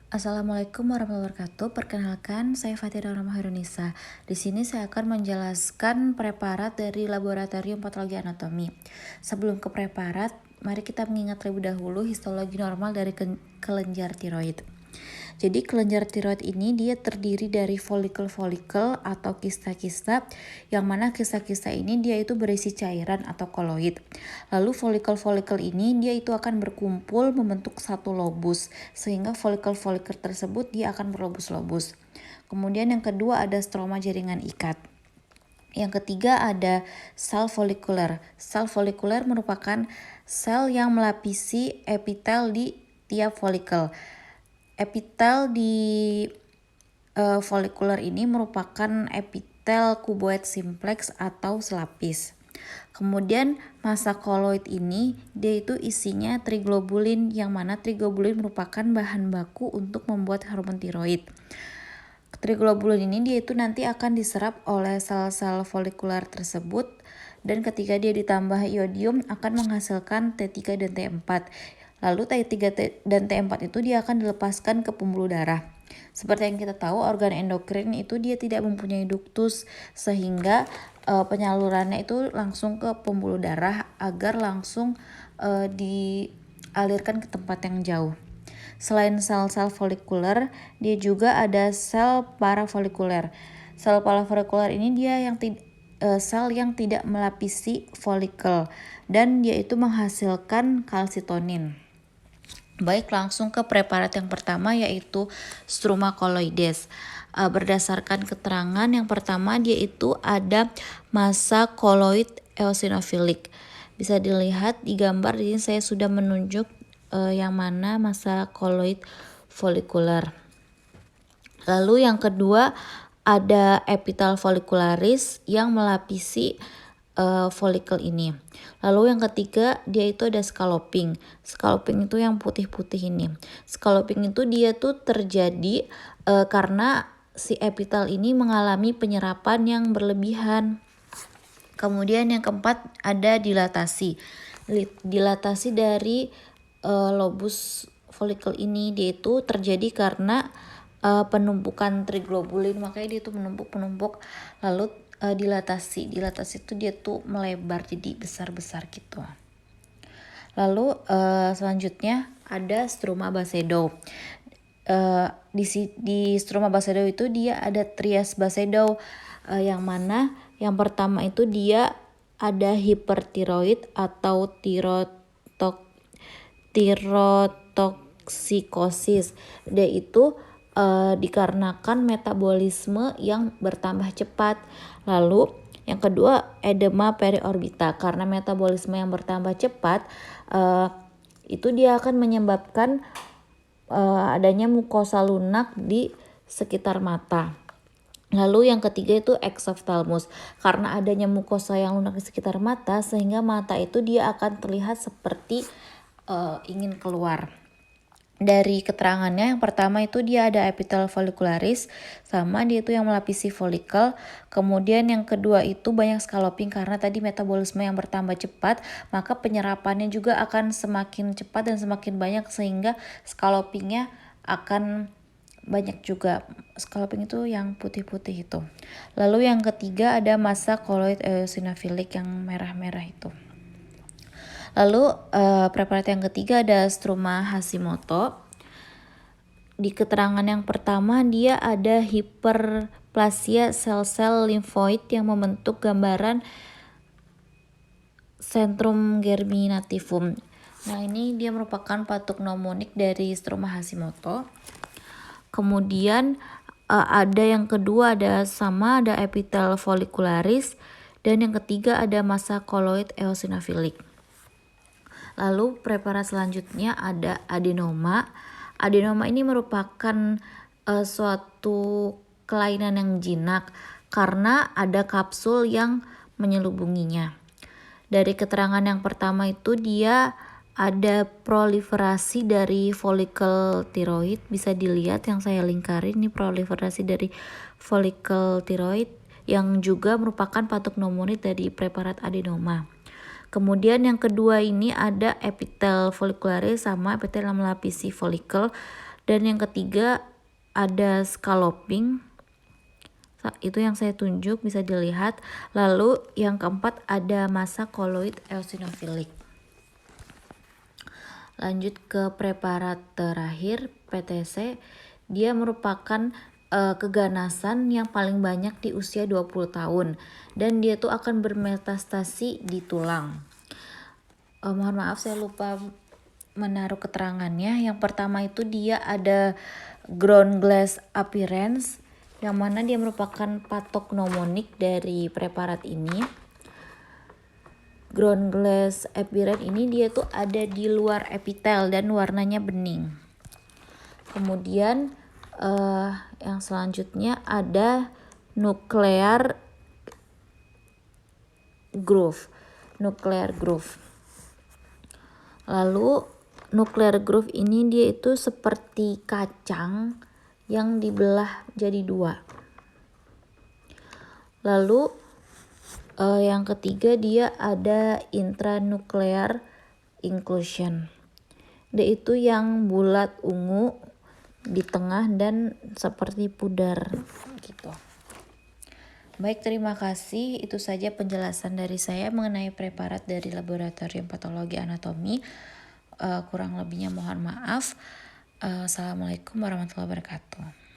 Assalamualaikum warahmatullahi wabarakatuh. Perkenalkan, saya Fatira Rahmaherunisa. Di sini saya akan menjelaskan preparat dari Laboratorium Patologi Anatomi. Sebelum ke preparat, mari kita mengingat terlebih dahulu histologi normal dari kelenjar tiroid. Jadi kelenjar tiroid ini dia terdiri dari folikel-folikel atau kista-kista, yang mana kista-kista ini dia itu berisi cairan atau koloid. Lalu folikel-folikel ini dia itu akan berkumpul membentuk satu lobus, sehingga folikel-folikel tersebut dia akan berlobus-lobus. Kemudian yang kedua ada stroma jaringan ikat. Yang ketiga ada sel folikuler. Sel folikuler merupakan sel yang melapisi epitel di tiap folikel. Epitel di folikuler ini merupakan epitel kuboid simplex atau selapis. Kemudian massa koloid ini dia itu isinya triglobulin, yang mana triglobulin merupakan bahan baku untuk membuat hormon tiroid. Triglobulin ini dia itu nanti akan diserap oleh sel-sel folikuler tersebut, dan ketika dia ditambah iodium akan menghasilkan T3 dan T4. Lalu T3 dan T4 itu dia akan dilepaskan ke pembuluh darah. Seperti yang kita tahu, organ endokrin itu dia tidak mempunyai duktus, sehingga penyalurannya itu langsung ke pembuluh darah agar langsung dialirkan ke tempat yang jauh. Selain sel-sel folikuler, dia juga ada sel parafolikuler. Sel parafolikuler ini dia yang sel yang tidak melapisi folikel, dan dia itu menghasilkan kalsitonin. Baik, langsung ke preparat yang pertama, yaitu struma koloides. Berdasarkan keterangan yang pertama, dia itu ada massa koloid eosinofilik. Bisa dilihat di gambar ini saya sudah menunjuk yang mana massa koloid folikuler. Lalu yang kedua ada epitel folikularis yang melapisi folikel ini. Lalu yang ketiga dia itu ada scalloping. Scalloping itu yang putih-putih ini. Scalloping itu dia tuh terjadi karena si epitel ini mengalami penyerapan yang berlebihan. Kemudian yang keempat ada dilatasi. Dilatasi dari lobus folikel ini dia itu terjadi karena penumpukan triglobulin, makanya dia tuh menumpuk lalu dilatasi itu dia tuh melebar jadi besar gitu. Lalu selanjutnya ada struma basedow. Di struma basedow itu dia ada trias basedow, yang mana yang pertama itu dia ada hipertiroid atau tirotoksikosis. Dia itu dikarenakan metabolisme yang bertambah cepat. Lalu yang kedua edema periorbita, karena metabolisme yang bertambah cepat itu dia akan menyebabkan adanya mukosa lunak di sekitar mata. Lalu yang ketiga itu exophthalmos, karena adanya mukosa yang lunak di sekitar mata sehingga mata itu dia akan terlihat seperti ingin keluar. Dari keterangannya yang pertama itu dia ada epitel folikularis, sama dia itu yang melapisi folikel. Kemudian yang kedua itu banyak scalloping, karena tadi metabolisme yang bertambah cepat, maka penyerapannya juga akan semakin cepat dan semakin banyak, sehingga scallopingnya akan banyak juga. Scalloping itu yang putih-putih itu. Lalu yang ketiga ada massa koloid eosinofilik yang merah-merah itu. Lalu preparat yang ketiga ada struma Hashimoto. Di keterangan yang pertama dia ada hiperplasia sel-sel limfoid yang membentuk gambaran centrum germinativum. Nah, ini dia merupakan patuk mnemonik dari struma Hashimoto. Kemudian ada yang kedua ada epitel folikularis, dan yang ketiga ada massa koloid eosinofilik. Lalu preparat selanjutnya ada adenoma. Adenoma ini merupakan suatu kelainan yang jinak karena ada kapsul yang menyelubunginya. Dari keterangan yang pertama itu dia ada proliferasi dari folikel tiroid. Bisa dilihat yang saya lingkarin ini proliferasi dari folikel tiroid yang juga merupakan patuk mnemonik dari preparat adenoma. Kemudian yang kedua ini ada epitel folikularis sama epitel yang melapisi folikel, Dan yang ketiga ada scalloping. Itu yang saya tunjuk, bisa dilihat. Lalu yang keempat ada massa koloid eosinofilik. Lanjut ke preparat terakhir, PTC. Dia merupakan keganasan yang paling banyak di usia 20 tahun. Dan dia tuh akan bermetastasi di tulang. Mohon maaf saya lupa menaruh keterangannya. Yang pertama itu dia ada ground glass appearance, yang mana dia merupakan patognomonik dari preparat ini. Ground glass appearance ini dia tuh ada di luar epitel dan warnanya bening. Kemudian yang selanjutnya ada nuclear groove. Lalu nuclear groove ini dia itu seperti kacang yang dibelah jadi dua. Lalu yang ketiga dia ada intranuclear inclusion. Dia itu yang bulat ungu di tengah dan seperti pudar gitu. Baik, terima kasih. Itu saja penjelasan dari saya mengenai preparat dari Laboratorium Patologi Anatomi. Kurang lebihnya mohon maaf. Assalamualaikum warahmatullahi wabarakatuh.